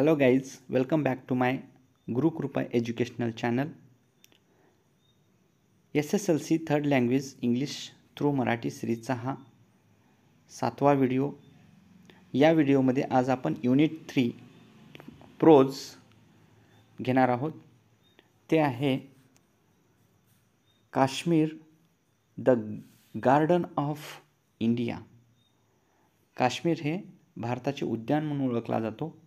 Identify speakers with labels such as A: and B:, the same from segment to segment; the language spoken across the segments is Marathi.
A: Hello guys, welcome back to my Guru Krupa educational channel. SSLC third language English through Marathi सिरीजचा हा 7वा व्हिडिओ. या व्हिडिओमध्ये आज आपण युनिट 3 प्रोज घेणार आहोत. ते आहे Kashmir the garden of India. Kashmir हे भारताचे उद्यान म्हणून ओळखला जातो.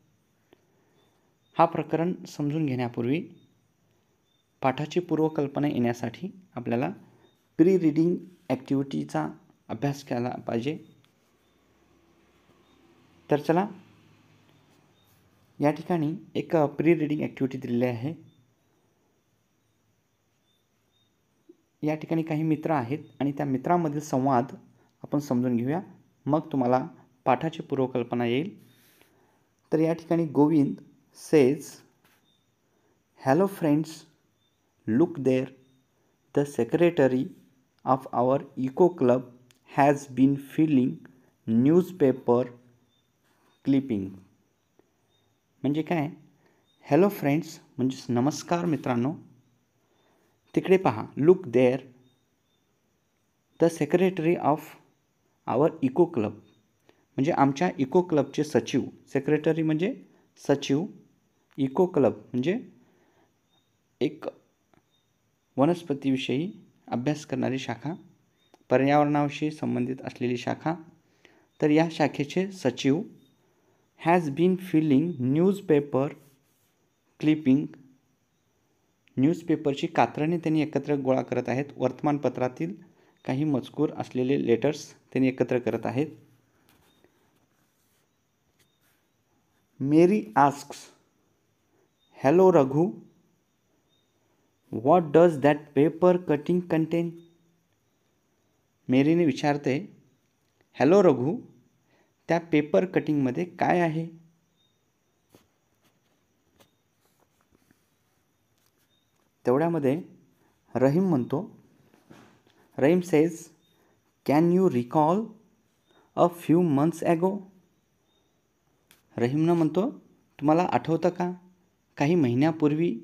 A: हा प्रकरण समजून घेण्यापूर्वी पाठाची पूर्वकल्पना येण्यासाठी आपल्याला प्री रीडिंग ॲक्टिव्हिटीचा अभ्यास केला पाहिजे. तर चला, या ठिकाणी एक प्री रीडिंग ॲक्टिव्हिटी दिलेली आहे. या ठिकाणी काही मित्र आहेत आणि त्या मित्रांमधील संवाद आपण समजून घेऊया, मग तुम्हाला पाठाची पूर्वकल्पना येईल. तर या ठिकाणी Govind says, "Hello friends, look there. The secretary of our eco club has been filling newspaper clipping." म्हणजे काय? हॅलो फ्रेंड्स म्हणजे नमस्कार मित्रांनो, तिकडे पहा. Look there the secretary of our eco club म्हणजे आमच्या इको क्लबचे सचिव. सेक्रेटरी म्हणजे सचिव, इको क्लब म्हणजे एक वनस्पतीविषयी अभ्यास करणारी शाखा, पर्यावरणाविषयी संबंधित असलेली शाखा. तर या शाखेचे सचिव has been filing newspaper clipping. न्यूजपेपरची कात्रणे त्यांनी एकत्र गोळा करत आहेत. वर्तमानपत्रातील काही मजकूर असलेले लेटर्स त्यांनी एकत्र करत आहेत. Mary asks, "Hello Raghu, what does that paper cutting contain?" मेरीने विचारते, हॅलो रघु, त्या पेपर कटिंगमध्ये काय आहे? तेवढ्यामध्ये रहीम म्हणतो, Rahim says, "can you recall a few months ago?" रहीमनं म्हणतो, तुम्हाला आठवतं का काही महिन्यापूर्वी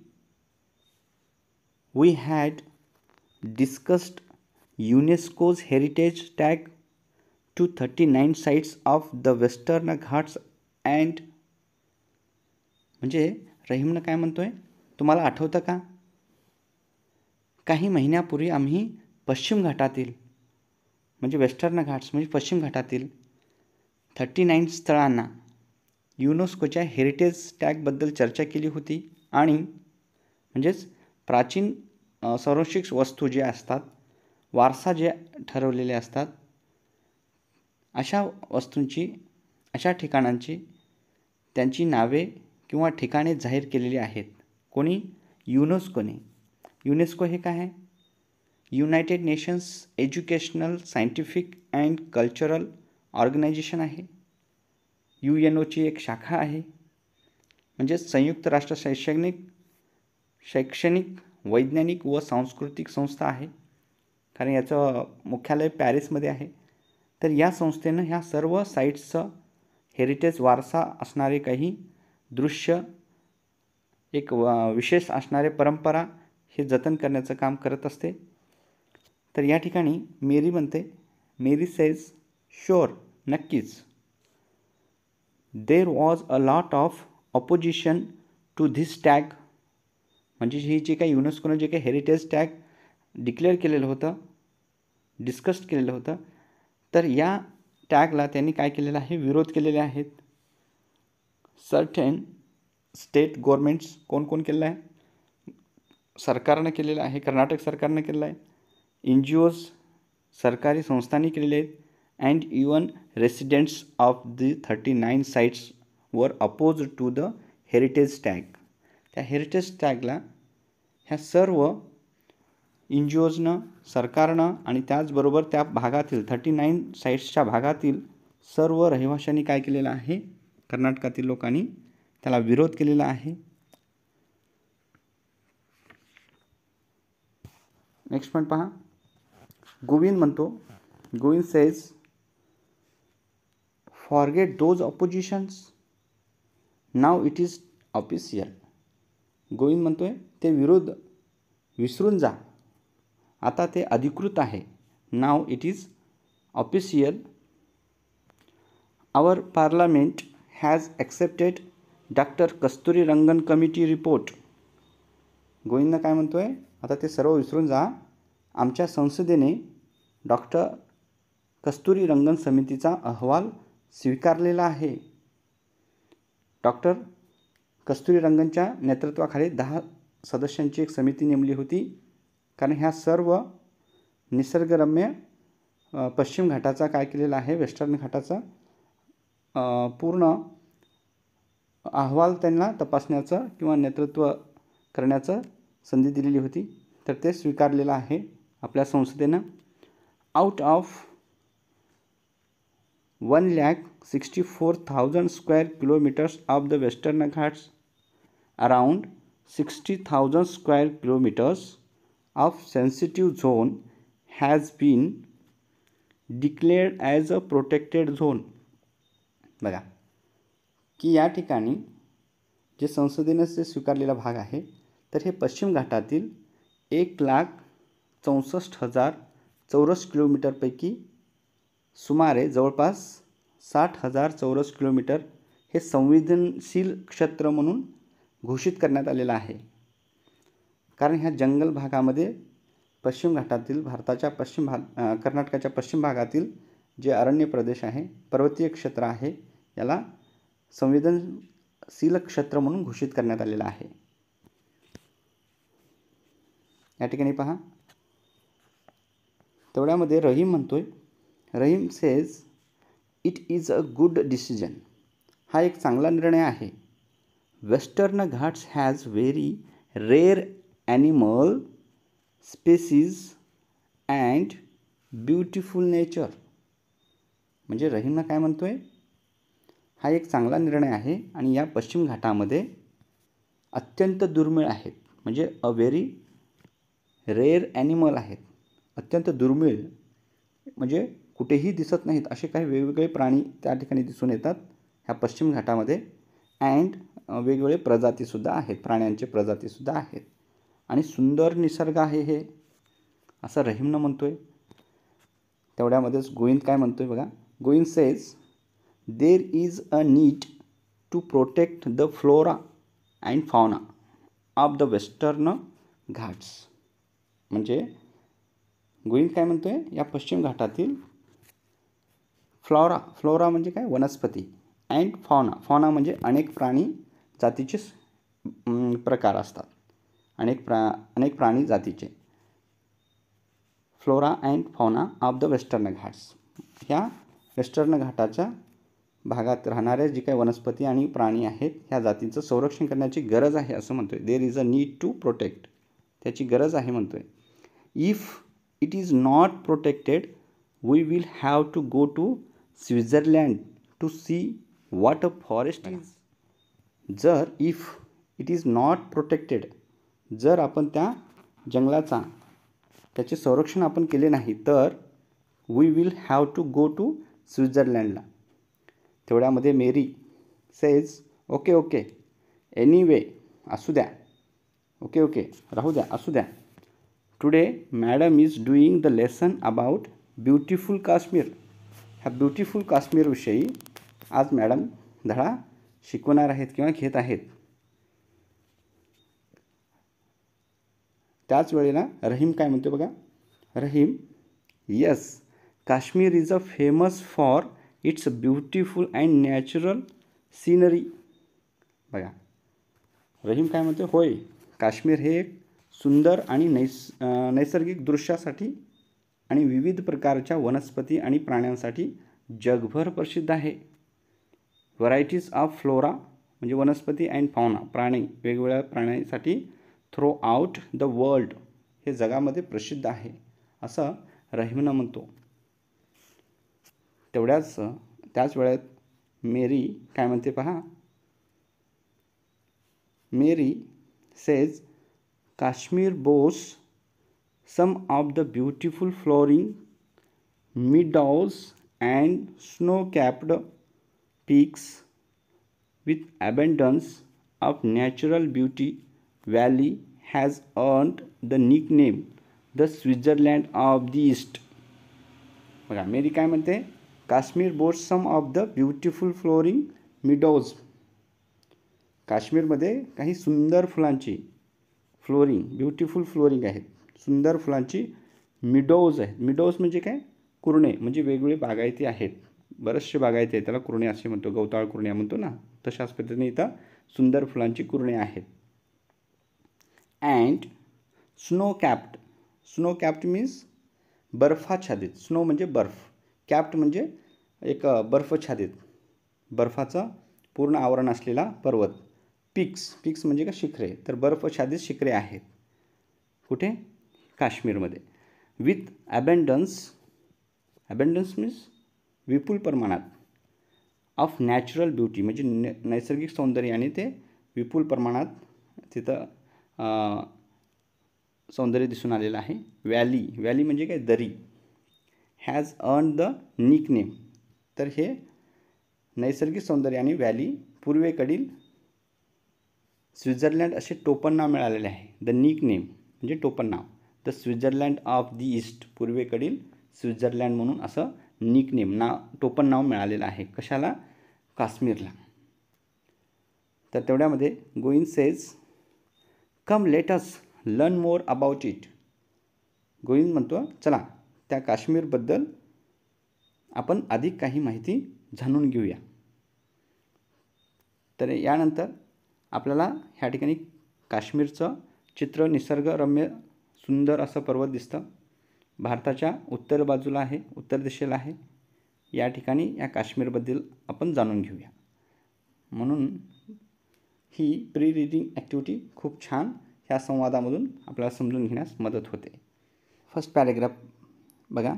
A: we had discussed UNESCO's heritage tag to 39 sites of the Western Ghats and. म्हणजे रहीमनं काय म्हणतोय, तुम्हाला आठवतं का काही महिन्यापूर्वी आम्ही पश्चिम घाटातील म्हणजे वेस्टर्न घाट्स म्हणजे पश्चिम घाटातील 39 स्थळांना युनेस्कोच्या हेरिटेज टॅगबद्दल चर्चा केली होती. आणि म्हणजेच प्राचीन संरक्षित वस्तू जे असतात, वारसा जे ठरवलेले असतात, अशा वस्तूंची, अशा ठिकाणांची त्यांची नावे किंवा ठिकाणे जाहीर केलेली आहेत. कोणी? युनेस्कोने. युनेस्को हे काय आहे? United Nations Educational, Scientific and Cultural Organization आहे. UNOची एक शाखा आहे. म्हणजे संयुक्त राष्ट्र शैक्षणिक, वैज्ञानिक व सांस्कृतिक संस्था आहे, कारण याचं मुख्यालय पॅरिसमध्ये आहे. तर या संस्थेनं ह्या सर्व साईट्सचं हेरिटेज वारसा असणारे काही दृश्य, एक विशेष असणारे परंपरा हे जतन करण्याचं काम करत असते. तर या ठिकाणी मेरी म्हणते, मेरी सेज, शुअर, नक्कीच. There was a lot of opposition to this tag. म्हणजे ही जे काही युनेस्कोनं जे काही हेरिटेज टॅग डिक्लेअर केलेलं होतं, डिस्कस्ड केलेलं होतं, तर या टॅगला त्यांनी काय केलेलं आहे? विरोध केलेले आहेत. सर्टेन स्टेट गव्हर्मेंट्स, कोण केलेलं आहे? सरकारनं केलेलं आहे, कर्नाटक सरकारनं केलेलं आहे. NGOज, सरकारी संस्थांनी केलेले आहेत. And even residents of the 39 sites were opposed to the heritage tag. त्या हेरिटेज टॅगला ह्या सर्व NGOजनं, सरकारनं आणि त्याचबरोबर त्या भागातील 39 साइट्सच्या भागातील सर्व रहिवाशांनी काय केलेलं आहे? कर्नाटकातील लोकांनी त्याला विरोध केलेला आहे. नेक्स्ट पॉईंट पहा. गोविंद म्हणतो, Govind says, forget those oppositions. Now it is official. Govind म्हणतोय ते विसरून जा, आता ते अधिकृत आहे. Now it is official. Our parliament has accepted doctor Kasturirangan committee report. Govind काय म्हणतोय, आता ते सर्व विसरून जा, आमच्या संसदेने डॉक्टर कस्तुरीरंगन समितीचा अहवाल स्वीकारलेला आहे. डॉक्टर कस्तुरीरंगनच्या नेतृत्वाखाली 10 सदस्यांची एक समिती नेमली होती, कारण ह्या सर्व निसर्गरम्य पश्चिम घाटाचा काय केलेला आहे, वेस्टर्न घाटाचा पूर्ण अहवाल त्यांना तपासण्याचं किंवा नेतृत्व करण्याचं संधी दिलेली होती. तर ते स्वीकारलेलं आहे आपल्या संसदेनं. Out of 1,64,000 square kilometres of the Western Ghats, around 60,000 square kilometres of sensitive zone has been declared as a protected zone. बघा की या ठिकाणी जे संसदेनं जे स्वीकारलेला भाग आहे, तर हे पश्चिम घाटातील 1,64,000 चौरस किलोमीटरपैकी सुमारे जवळपास 60,000 चौरस किलोमीटर हे संवेदनशील क्षेत्र म्हणून घोषित करण्यात आलेलं आहे. कारण ह्या जंगल भागामध्ये पश्चिम घाटातील भारताच्या कर्नाटकाच्या पश्चिम भागातील जे अरण्य प्रदेश आहे, पर्वतीय क्षेत्र आहे, याला संवेदनशील क्षेत्र म्हणून घोषित करण्यात आलेलं आहे. या ठिकाणी पहा, तेवढ्यामध्ये रहीम म्हणतोय, Rahim says it is a good decision. हा एक चांगला निर्णय आहे. Western Ghats has very rare animal species and beautiful nature. म्हणजे रहीमनं काय म्हणतोय, हा एक चांगला निर्णय आहे आणि या पश्चिम घाटामध्ये अत्यंत दुर्मिळ आहेत, म्हणजे अ व्हेरी रेअर ॲनिमल आहेत, अत्यंत दुर्मिळ म्हणजे कुठेही दिसत नाहीत असे काही वेगवेगळे प्राणी त्या ठिकाणी दिसून येतात ह्या पश्चिम घाटामध्ये. अँड वेगवेगळे प्रजातीसुद्धा आहेत, प्राण्यांचे प्रजातीसुद्धा आहेत आणि सुंदर निसर्ग आहे हे, असं रहीमनं म्हणतोय. तेवढ्यामध्येच गोविंद काय म्हणतोय बघा. Govind says there is a need to protect the flora and fauna of the Western Ghats. म्हणजे गोविंद काय म्हणतोय, या पश्चिम घाटातील फ्लोरा म्हणजे काय, वनस्पती, अँड फॉना म्हणजे अनेक प्राणी जातीचे प्रकार असतात, अनेक प्राणी जातीचे. Flora and fauna of the Western Ghats, ह्या वेस्टर्न घाटाच्या भागात राहणाऱ्या जी काही वनस्पती आणि प्राणी आहेत, ह्या जातींचं संरक्षण करण्याची गरज आहे असं म्हणतोय. There is a need to protect, त्याची गरज आहे म्हणतोय. If it is not protected we will have to go to Switzerland to see what a forest is. जर if it is not protected, जर आपण त्या जंगलाचा त्याचे संरक्षण आपण केले नाही तर we will have to go to स्वित्झर्लंडला. तेवढ्यामध्ये मेरी सेज ओके एनिवे, असू द्या, ओके राहू द्या, असू द्या. Today madam is doing the lesson about beautiful Kashmir. ह्या ब्युटिफुल काश्मीरविषयी आज मॅडम धडा शिकवणार आहेत किंवा घेत आहेत. त्याच वेळेला रहीम काय म्हणतो बघा. Rahim yes, Kashmir is a famous for its beautiful and natural scenery. बघा रहीम काय म्हणतो, होय काश्मीर हे एक सुंदर आणि नैसर्गिक दृश्यासाठी आणि विविध प्रकारच्या वनस्पती आणि प्राण्यांसाठी जगभर प्रसिद्ध आहे. व्हरायटीज ऑफ फ्लोरा म्हणजे वनस्पती अँड फॉना, प्राणी, वेगवेगळ्या प्राण्यांसाठी थ्रू आउट द वर्ल्ड, हे जगामध्ये प्रसिद्ध आहे असं रहीमनं म्हणतो. त्याच वेळेत मेरी काय म्हणते पहा. Mary says Kashmir boasts some of the beautiful flowering meadows and snow-capped peaks With abundance of natural beauty, Valley has earned the nickname the Switzerland of the East. बघा मेरी काय म्हणते, Kashmir boasts some of the beautiful flowering meadows. काश्मीरमध्ये काही सुंदर फुलांची ब्युटिफुल फ्लोरिंग आहेत, सुंदर फुलांची मिडोज आहेत. मिडोज म्हणजे काय, कुरणे, म्हणजे वेगवेगळे बागायती आहेत, बरेचसे बागायती आहेत, त्याला कुरणे असे म्हणतो, गवताळ कुरण्या म्हणतो ना, तशाच पद्धतीने इथं सुंदर फुलांची कुरणे आहेत. अँड स्नो कॅप्ड मीन्स बर्फाच्छादित. स्नो म्हणजे बर्फ, कॅप्ड म्हणजे एक बर्फाच्छादित, बर्फाचं पूर्ण आवरण असलेला पर्वत. पिक्स म्हणजे का शिखरे, तर बर्फाच्छादित शिखरे आहेत. कुठे, काश्मीरमध्ये. विथ अबंडन्स मीन्स विपुल प्रमाणात, ऑफ नॅचरल ब्युटी म्हणजे नैसर्गिक सौंदर्याने ते विपुल प्रमाणात तिथं सौंदर्य दिसून आलेलं आहे. व्हॅली म्हणजे काय, दरी. हॅज अर्न द निकनेम, तर हे नैसर्गिक सौंदर्याने व्हॅली पूर्वेकडील स्वित्झर्लंड असे टोपणनाव मिळालेले आहे. द निकनेम म्हणजे टोपणनाव, the Switzerland of the east, पूर्वेकडील स्वित्झर्लंड म्हणून असं निकनेम टोपणनाव मिळालेलं आहे. कशाला, काश्मीरला. तर तेवढ्यामध्ये Govind says come let us learn more about it. Govind म्हणतो चला त्या काश्मीरबद्दल आपण अधिक काही माहिती जाणून घेऊया. तर यानंतर आपल्याला ह्या ठिकाणी काश्मीरचं चित्र निसर्गरम्य सुंदर असं पर्वत दिसतं. भारताच्या उत्तर बाजूला आहे, उत्तर दिशेला आहे. या ठिकाणी या काश्मीरबद्दल आपण जाणून घेऊया. म्हणून ही प्री रीडिंग ॲक्टिव्हिटी खूप छान ह्या संवादामधून आपल्याला समजून घेण्यास मदत होते. फर्स्ट पॅरेग्राफ बघा.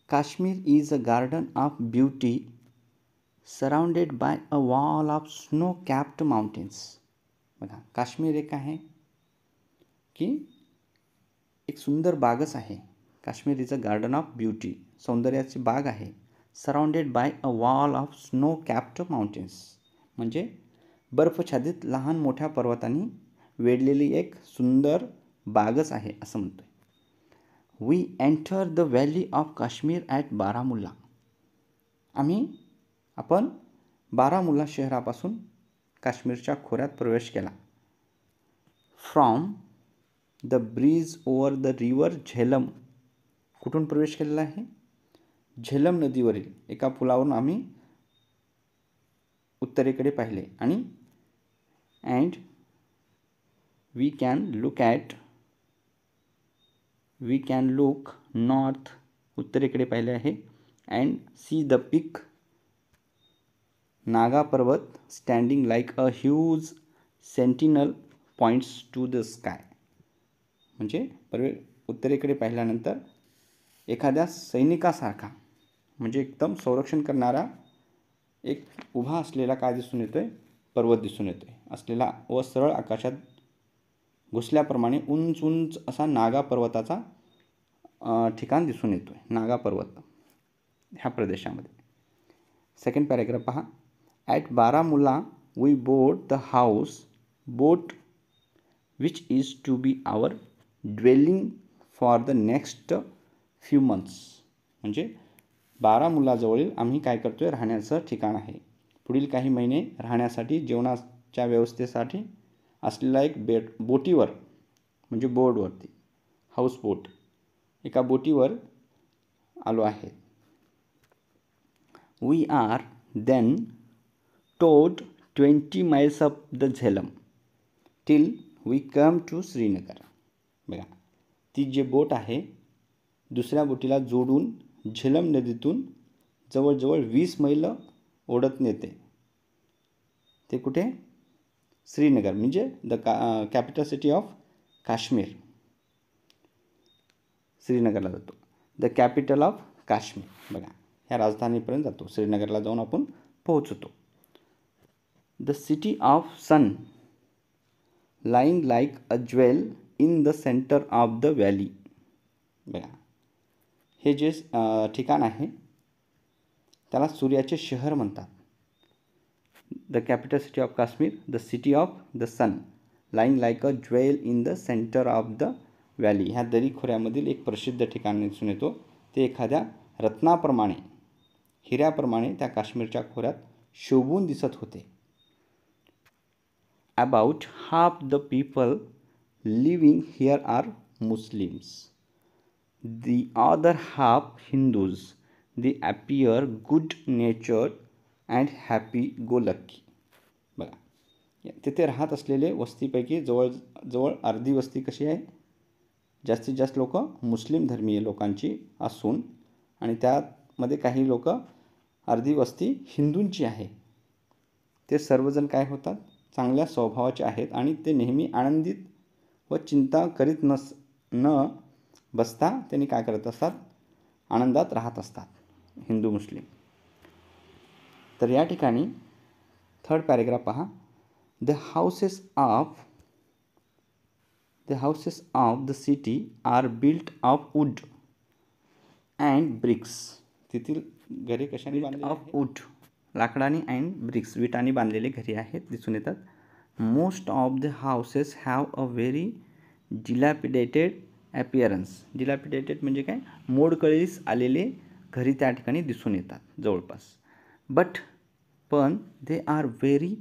A: Kashmir is a garden of beauty surrounded by a wall of snow capped mountains. बघा काश्मीर एक आहे की एक सुंदर बागच आहे. Kashmir is a garden of beauty, सौंदर्याची बाग आहे. Surrounded by a wall of snow capped mountains म्हणजे बर्फाच्छादित लहान मोठ्या पर्वतांनी वेढलेली एक सुंदर बागच आहे असं म्हणतोय. We enter the valley of Kashmir at Baramulla. आपण बारामुल्ला शहरापासून काश्मीरच्या खोऱ्यात प्रवेश केला. From the bridge over the river Jhelum. कुठून प्रवेश केलेला आहे, झेलम नदीवरील एका पुलावरून आम्ही उत्तरेकडे पाहिले. आणि and we can look north, उत्तरेकडे पाहिले आहे. And see the peak, Naga Parvat, standing like a huge sentinel points to the sky. म्हणजे उत्तरेकडे पाहिल्यानंतर एखाद्या सैनिकासारखा म्हणजे एकदम संरक्षण करणारा एक उभा असलेला काय दिसून येतोय, पर्वत दिसून येतोय असलेला व सरळ आकाशात घुसल्याप्रमाणे उंच असा नागा पर्वताचा ठिकाण दिसून येतोय, नागा पर्वत ह्या प्रदेशामध्ये. सेकंड पॅरेग्राफ पहा. At Baramulla we boat the houseboat which is to be our dwelling for the next few months. म्हणजे बारामुल्लाजवळील आम्ही काय करतोय, राहण्याचं ठिकाण आहे. पुढील काही महिने राहण्यासाठी जेवणाच्या व्यवस्थेसाठी असलेला एक बोटीवर म्हणजे बोर्डवरती, हाऊस बोट, एका बोटीवर आलो आहे. We are then towed 20 miles up the Jhelum till we come to Srinagar. बघा ती जे बोट आहे दुसऱ्या बोटीला जोडून झेलम नदीतून जवळजवळ 20 मैल ओढत नेते. ते कुठे, श्रीनगर म्हणजे the capital city of Kashmir, श्रीनगरला जातो. The capital of Kashmir. बघा ह्या राजधानीपर्यंत जातो, श्रीनगरला जाऊन आपण पोहोचतो. The city of sun lying like a jewel in the centre of the valley. बघा हे जे ठिकाण आहे त्याला सूर्याचे शहर म्हणतात. The capital city of Kashmir, the city of the sun, lying like a jewel in the centre of the valley. ह्या दरीखोऱ्यामधील एक प्रसिद्ध ठिकाण दिसून येतो. ते एखाद्या रत्नाप्रमाणे, हिऱ्याप्रमाणे त्या काश्मीरच्या खोऱ्यात शोभून दिसत होते. About half the people living here are Muslims, the other half Hindus. They appear good natured and happy go lucky. बघा, तिथे राहत असलेले वस्तीपैकी जवळजवळ अर्धी वस्ती कशी आहे, जास्तीत जास्त लोक मुस्लिम धर्मीय लोकांची असून आणि त्यामध्ये काही लोक, अर्धी वस्ती हिंदूंची आहे. ते सर्वजण काय होतात, चांगल्या स्वभावाचे आहेत आणि ते नेहमी आनंदित व चिंता करीत न बसता त्यांनी काय करत असतात, आनंदात राहत असतात, हिंदू मुस्लिम. तर या ठिकाणी थर्ड पॅरेग्राफ पहा. The houses of the city are built of wood and bricks. तेथील घरे कशाने बांधलेली ऑफ वूड, लाकडाने अँड ब्रिक्स, विटाने बांधलेले घरे आहेत, दिसून येतात. Most of the houses have a very dilapidated appearance. Dilapidated म्हणजे काय, मोडकळीस आलेले घरी त्या ठिकाणी दिसून येतात जवळपास. पण they are very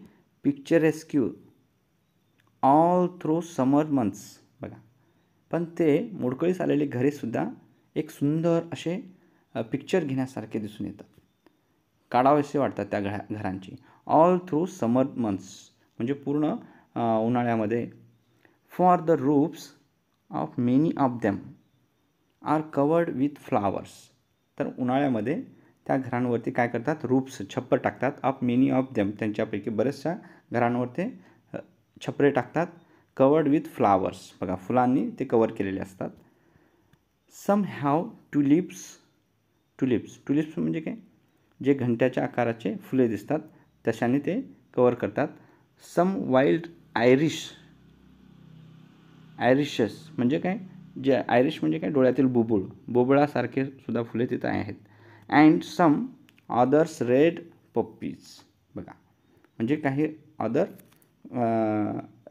A: picturesque all through summer months. बघा, पण ते मोडकळीस आलेले घरेसुद्धा एक सुंदर असे पिक्चर घेण्यासारखे दिसून येतात, काढावेसे वाटतात त्या घरांची. ऑल थ्रू समर मंथ्स म्हणजे पूर्ण उन्हाळ्यामध्ये. For the roofs of many of them are covered with flowers. तर उन्हाळ्यामध्ये त्या घरांवरती काय करतात, रूफ्स, छप्पर टाकतात. ऑफ मेनी ऑफ देम, त्यांच्यापैकी बऱ्याचशा घरांवर ते छपरे टाकतात. कवर्ड विथ फ्लावर्स, बघा फुलांनी ते कवर केलेले असतात. सम हॅव ट्युलिप्स म्हणजे काय, जे घंट्याच्या आकाराचे फुले दिसतात तशाने ते कवर करतात. सम वाईल्ड आयरिशस म्हणजे काय, जे आयरिश म्हणजे काय, डोळ्यातील बोबळासारखे सुद्धा फुले तिथं आहेत. And some others red poppies. बघा, म्हणजे काही अदर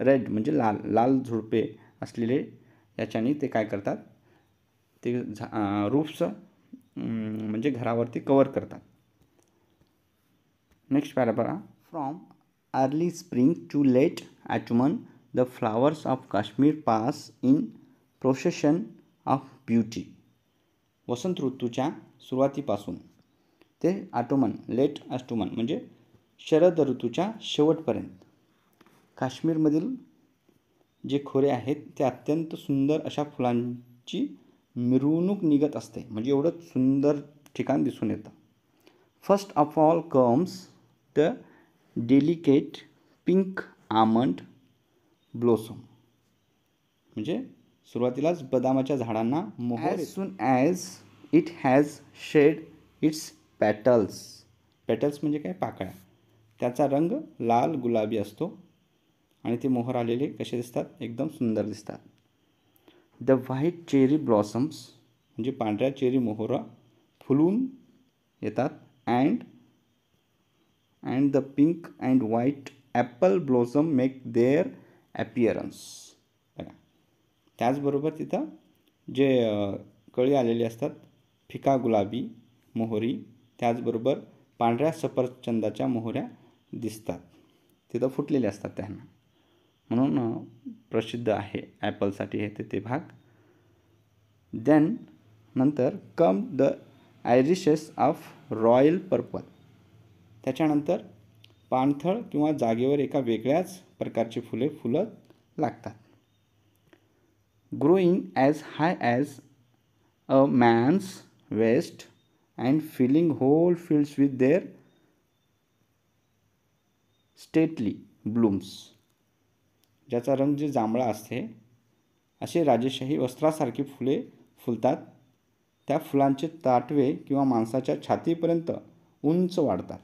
A: रेड म्हणजे लाल झुडपे असलेले याच्याने ते काय करतात, ते रूफ्स म्हणजे घरावरती कवर करतात. Next paragraph. From early spring to late autumn the flowers of Kashmir pass in procession of beauty. वसंत ऋतूच्या सुरुवातीपासून ते लेट ऑटमन म्हणजे शरद ऋतूच्या शेवटपर्यंत काश्मीरमधील जे खोरे आहेत ते अत्यंत सुंदर अशा फुलांची मिरवणूक निघत असते. म्हणजे एवढं सुंदर ठिकाण दिसून येतं. First of all comes the delicate pink almond blossom. म्हणजे सुरुवातीलाच बदामाच्या झाडांना मोहर. As soon as it has shed its petals म्हणजे काय, पाकळ्या. त्याचा रंग लाल गुलाबी असतो आणि ते मोहर आलेले कसे दिसतात, एकदम सुंदर दिसतात. द व्हाईट चेरी ब्लॉसम्स म्हणजे पांढऱ्या चेरी मोहरा फुलून येतात. And the pink and white apple blossom make their appearance. बघा, त्याचबरोबर तिथं जे कळी आलेले असतात, फिका गुलाबी मोहरी, त्याचबरोबर पांढऱ्या सफरचंदाच्या मोहऱ्या दिसतात, तिथं फुटलेले असतात त्यांना, म्हणून प्रसिद्ध आहे ॲपलसाठी हे ते भाग. देन नंतर come the irises of royal purple. त्याच्यानंतर पाणथळ किंवा जागेवर एका वेगळ्याच प्रकारची फुले फुलत लागतात. Growing as high as a man's waist and filling whole fields with their stately blooms. ज्याचा रंग जे जांभळा असते, असे राजेशाही वस्त्रासारखी फुले फुलतात. त्या फुलांचे ताटवे किंवा माणसाच्या छातीपर्यंत उंच वाढतात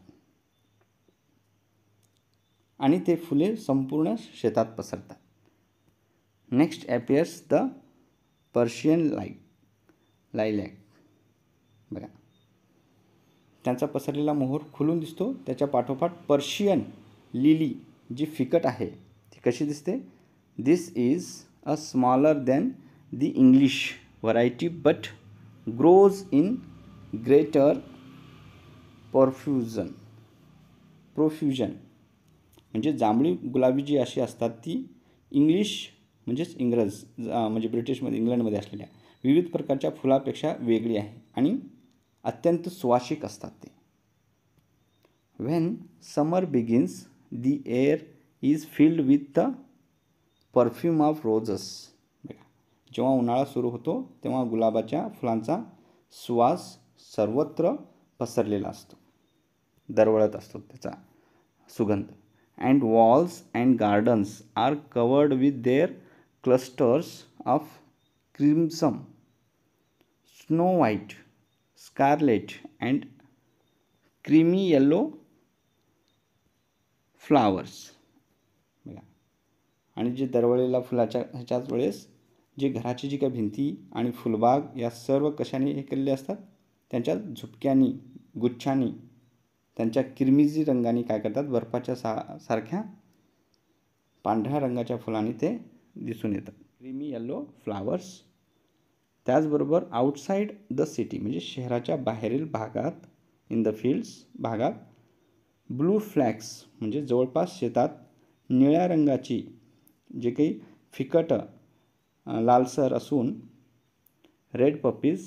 A: आणि ते फुले संपूर्ण शेतात पसरतात. Next appears the Persian lilac. बघा, त्यांचा पसरलेला मोहर खुलून दिसतो. त्याच्या पाठोपाठ पर्शियन लिली जी फिकट आहे ती कशी दिसते? This is a smaller than the English variety but grows in greater profusion. म्हणजे जांभळी गुलाबी जी अशी असतात ती इंग्लिश म्हणजेच म्हणजे ब्रिटिशमध्ये इंग्लंडमध्ये असलेल्या विविध प्रकारच्या फुलापेक्षा वेगळी आहे आणि अत्यंत सुवासिक असतात ते. When summer begins the air is filled with the perfume of roses. जेव्हा उन्हाळा सुरू होतो तेव्हा गुलाबाच्या फुलांचा सुवास सर्वत्र पसरलेला असतो, दरवळत असतो त्याचा सुगंध. And walls and gardens are covered with their clusters of crimson, snow white, scarlet and creamy yellow flowers. बघा, आणि जे दरवळलेल्या फुलाच्या ह्याच्याच वेळेस जे घराची जी काही भिंती आणि फुलबाग या सर्व कशाने हे केलेले असतात, त्यांच्या झुपक्यांनी, गुच्छांनी, त्यांच्या किरमिजी रंगाने काय करतात, बर्फाच्या सारख्या पांढऱ्या रंगाच्या फुलांनी ते दिसून येतात, क्रीमी येलो फ्लावर्स. त्याचबरोबर आउटसाईड द सिटी म्हणजे शहराच्या बाहेरील भागात, इन द फील्ड्स भागात, ब्लू फ्लॅक्स म्हणजे जवळपास शेतात निळ्या रंगाची जे काही फिकट लालसर असून, red puppies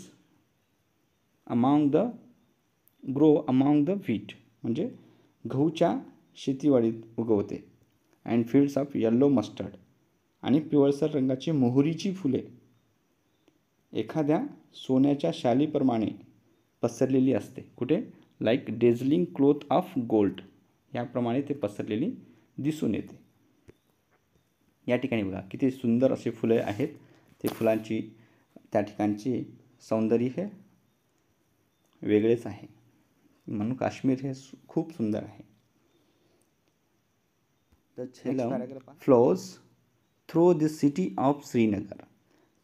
A: grow among the wheat म्हणजे गहूच्या शेतीवाडीत उगवते. And fields of yellow mustard आणि पिवळसर रंगाची मोहरीची फुले एखाद्या सोन्याच्या शालीप्रमाणे पसरलेली असते. कुठे? लाईक डेझलिंग क्लोथ ऑफ गोल्ड याप्रमाणे ते पसरलेली दिसून येते. या ठिकाणी बघा किती सुंदर असे फुले आहेत. ते फुलांची त्या ठिकाणची सौंदर्य हे वेगळेच आहे. म्हणून काश्मीर हे खूप सुंदर आहे. The Jhelum flows through the city of Srinagar.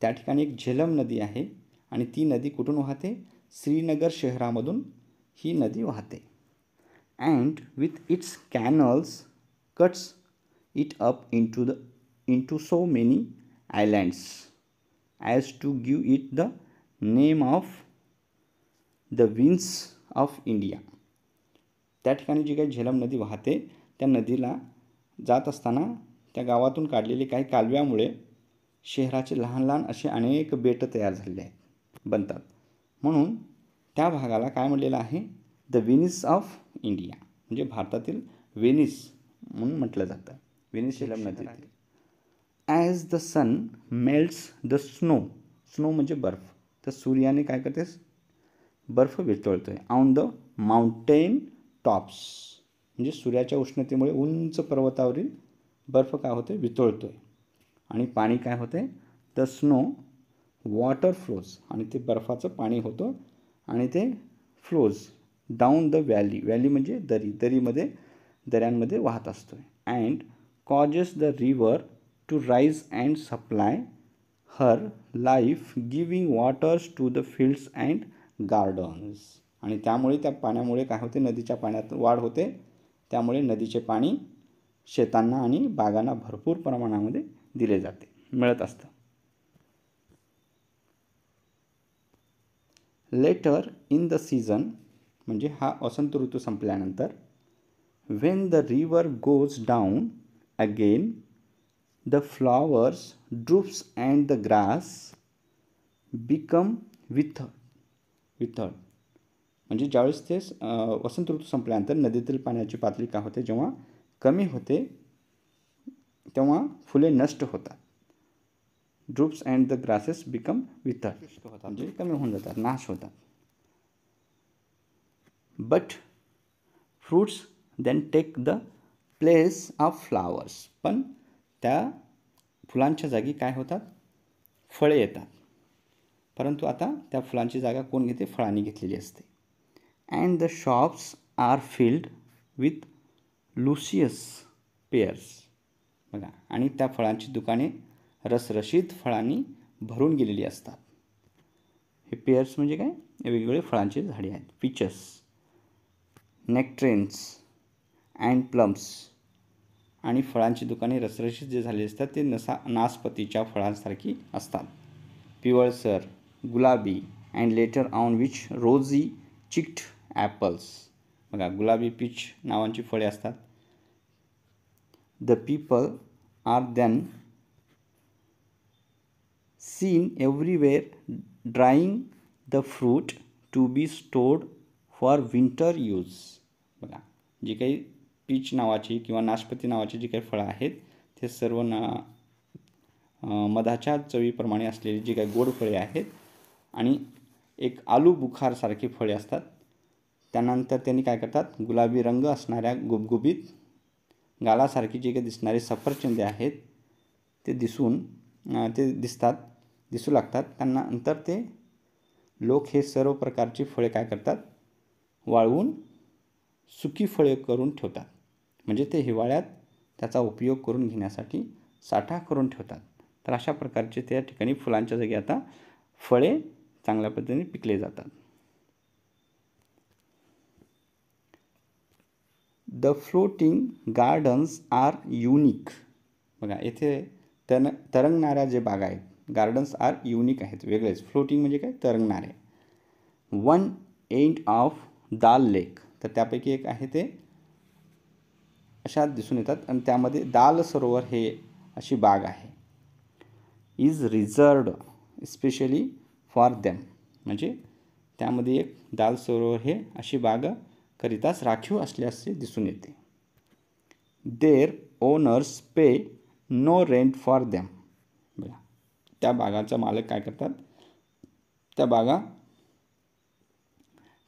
A: त्या ठिकाणी एक झेलम नदी आहे आणि ती नदी कुठून वाहते? श्रीनगर शहरामधून ही नदी वाहते. And with its canals cuts it up into so many islands as to give it the name of the Veins of India. त्या ठिकाणी जी काही झेलम नदी वाहते त्या नदीला जात असताना त्या गावातून काढलेले काही कालव्यामुळे शहराचे लहान लहान असे अनेक बेट तयार झालेले आहेत, बनतात. म्हणून त्या भागाला काय म्हणलेलं आहे? द व्हेनिस ऑफ इंडिया म्हणजे भारतातील व्हेनिस म्हणून म्हटलं जातं. व्हेनिस झेलम नदी. As the sun melts the snow म्हणजे बर्फ. तर सूर्याने काय करते? बर्फ वितळतो आहे. ऑन द माउंटेन टॉप्स म्हणजे सूर्याच्या उष्णतेमुळे उंच पर्वतावरील बर्फ काय होते? वितळतो आहे. आणि पाणी काय होते? द स्नो वॉटर फ्लोज आणि ते बर्फाचं पाणी होतं आणि ते फ्लोज डाऊन द व्हॅली म्हणजे दऱ्यांमध्ये वाहत असतो. And causes the river to rise and supply her life giving waters to the fields and gardens. आणि त्यामुळे त्या पाण्यामुळे काय होते? नदीच्या पाण्यात वाढ होते. त्यामुळे नदीचे पाणी शेतांना आणि बागांना भरपूर प्रमाणामध्ये दिले जाते, मिळत असतं. लेटर इन द सीझन म्हणजे हा वसंत ऋतू संपल्यानंतर, when the river goes down again the flowers droops and the grass become withered. म्हणजे ज्यावेळेस ते वसंत ऋतू संपल्यानंतर नदीतील पाण्याची पातळी काय होते? जेव्हा कमी होते तेव्हा फुले नष्ट होतात. Droops and the grasses become withered म्हणजे कमी होऊन जातात, नाश होतात. But fruits then take the place of flowers. पण त्या फुलांच्या जागी काय होतात? फळे येतात. परंतु आता त्या फुलांची जागा कोण घेते? फळांनी घेतलेली असते. And the shops are filled with Lucius pairs. बघा, आणि त्या फळांची दुकाने रसरशीत फळांनी भरून गेलेली असतात. हे पेअर्स म्हणजे काय? वेगवेगळे फळांची झाडे आहेत. पीचस, नेक्ट्रेन्स अँड प्लम्स आणि फळांची दुकाने रसरशीत जे झालेली असतात ते नासपतीच्या फळांसारखी असतात, पिवळसर, गुलाबी and later on which rosy cheeked apples. बघा, गुलाबी पीच नावांची फळे असतात. The people are then seen everywhere drying the fruit to be stored for winter use. बघा, जी काही पीच नावाची किंवा नाशपती नावाची जी काही फळं आहेत ते सर्व मधाच्या चवीप्रमाणे असलेली जी काही गोड फळे आहेत आणि एक आलू बुखारसारखी फळे असतात. त्यानंतर त्यांनी काय करतात, गुलाबी रंग असणाऱ्या गुबगुबीत गालासारखी जी काही दिसणारी सफरचंदे आहेत ते दिसू लागतात. त्यानंतर ते लोक हे सर्व प्रकारची फळे काय करतात, वाळवून सुकी फळे करून ठेवतात. म्हणजे ते हिवाळ्यात त्याचा उपयोग करून घेण्यासाठी साठा करून ठेवतात. तर अशा प्रकारचे त्या ठिकाणी फुलांच्या जागी आता फळे चांगल्या पद्धतीने पिकले जातात. The floating gardens are unique. बघा, येथे तरंगणाऱ्या जे बागा आहेत, गार्डन्स आर युनिक आहेत, वेगळेच. फ्लोटिंग म्हणजे काय, तरंगणारे. वन एंड ऑफ दाल लेक, तर त्यापैकी एक आहे ते अशा दिसून येतात आणि त्यामध्ये दाल सरोवर हे अशी बाग आहे. Is reserved specially for them, म्हणजे त्यामध्ये एक दाल सरोवर हे अशी बाग करिताच राखीव असल्याचे दिसून येते. Their owners pay no rent for them. बघा, त्या बागाचा मालक काय करतात, त्या बागा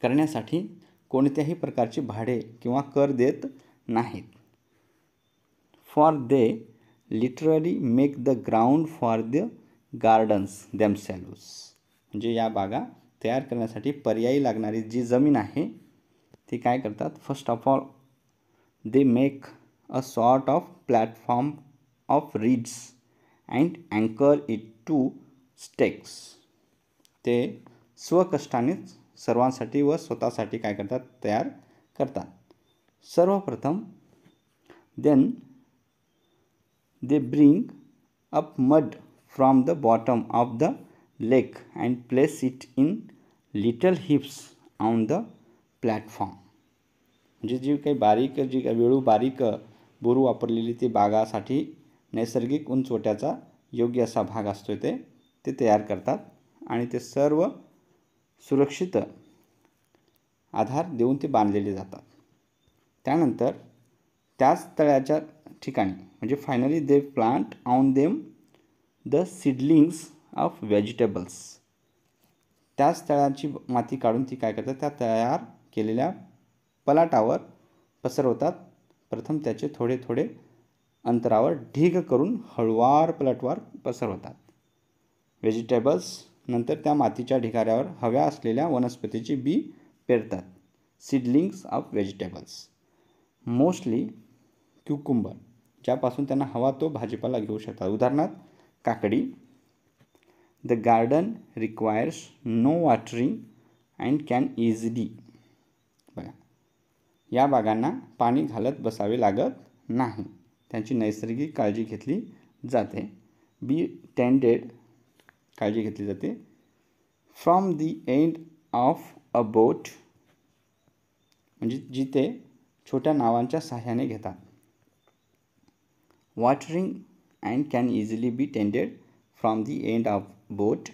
A: करण्यासाठी कोणत्याही प्रकारची भाडे किंवा कर देत नाहीत. For they literally make the ground for the gardens themselves. म्हणजे या बागा तयार करण्यासाठी पर्यायी लागणारी जी जमीन आहे ती काय करतात, first of all they make a sort of platform of reads and अँकर इट टू स्टेक्स. ते स्वकष्टानेच सर्वांसाठी व स्वतःसाठी काय करतात, तयार करतात. सर्वप्रथम then they bring up mud from the bottom of the lake and place it in little heaps on the platform. म्हणजे जी काही बारीक बोरू वापरलेली ती बागासाठी नैसर्गिक उंचवट्याचा योग्य असा भाग असतो ते तयार करतात आणि ते सर्व सुरक्षित आधार देऊन ते बांधलेले जातात. त्यानंतर त्याच तळ्याच्या ठिकाणी म्हणजे finally they plant on them the seedlings of vegetables. त्याच तळ्याची माती काढून ती काय करतात, त्या तयार केलेल्या पलाटावर पसरवतात. प्रथम त्याचे थोडे थोडे अंतरावर ढीग करून हळुवार पलटवार पसरवतात व्हेजिटेबल्स. नंतर त्या मातीच्या ढिगाऱ्यावर हव्या असलेल्या वनस्पतीची बी पेरतात, seedlings of vegetables. Mostly cucumber, ज्यापासून त्यांना हवा तो भाजीपाला घेऊ शकतात. उदाहरणार्थ काकडी. The garden requires no watering and can easily. बघा, या बागांना पाणी घालत बसावे लागत नाही, त्यांची नैसर्गिक काळजी घेतली जाते. बी टेंडेड, काळजी घेतली जाते. From the end of a boat, म्हणजे जिथे छोट्या नावांच्या सहाय्याने घेतात. Watering and can easily be tended from the end of boat,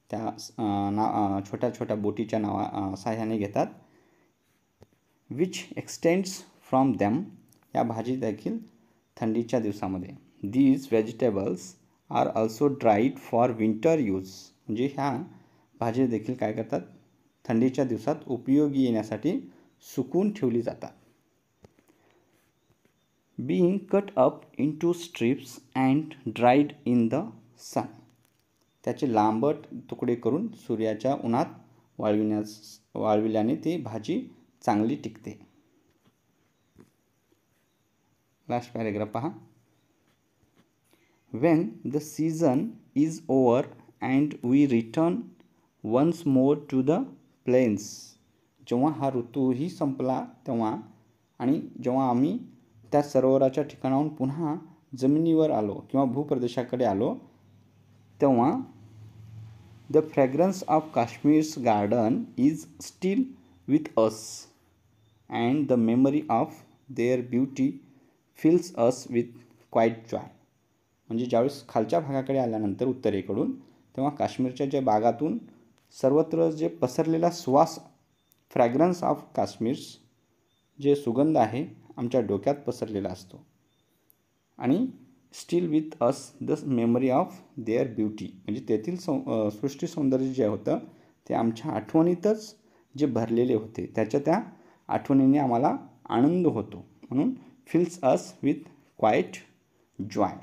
A: त्या छोट्या छोट्या बोटीच्या सहाय्याने घेतात. विच एक्सटेंड्स फ्रॉम दॅम, या भाजी देखील थंडीच्या दिवसामध्ये. These vegetables are also dried for winter use, म्हणजे ह्या भाजी देखील काय करतात, थंडीच्या दिवसात उपयोगी येण्यासाठी सुकून ठेवली जातात. Being cut up into strips and dried in the sun, त्याचे लांबट तुकडे करून सूर्याच्या उन्हात वाळविल्याने ती भाजी चांगली टिकते. लास्ट पॅरेग्राफ पहा. When the season is over and we return once more to the plains, जेव्हा हा ऋतूही संपला तेव्हा आणि जेव्हा आम्ही त्या सरोवराच्या ठिकाणाहून पुन्हा जमिनीवर आलो किंवा भूप्रदेशाकडे आलो तेव्हा the fragrance of Kashmir's garden is still with us and the memory of their beauty fills us with quiet joy. म्हणजे ज्यावेळेस खालच्या भागाकडे आल्यानंतर उत्तरेकडून तेव्हा काश्मीरच्या ज्या बागातून सर्वत्र जे पसरलेला सुवास फ्रॅग्रन्स ऑफ काश्मीर्स जे सुगंध आहे आमच्या डोक्यात पसरलेला असतो आणि steel with us the memory of their beauty म्हणजे तेथील सृष्टी सौंदर्य जे होतं ते आमच्या आठवणीतच जे भरलेले होते त्याच्या त्या आठवणीने आम्हाला आनंद होतो. म्हणून fills us with quiet joy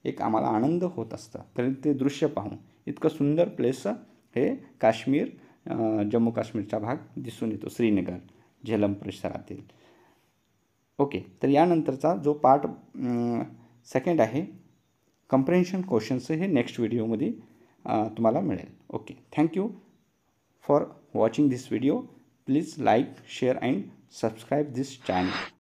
A: एक आम्हाला आनंद होत असतं. तर ते दृश्य पाहून इतकं सुंदर प्लेस हे काश्मीर जम्मू काश्मीरचा भाग दिसून येतो श्रीनगर झेलम परिसरातील. ओके, तर यानंतरचा जो पार्ट सेकंड आहे कंप्रेन्शन क्वेश्चन्स हे नेक्स्ट व्हिडिओमध्ये तुम्हाला मिळेल. Okay, thank you for watching this video. Please like share and subscribe this channel.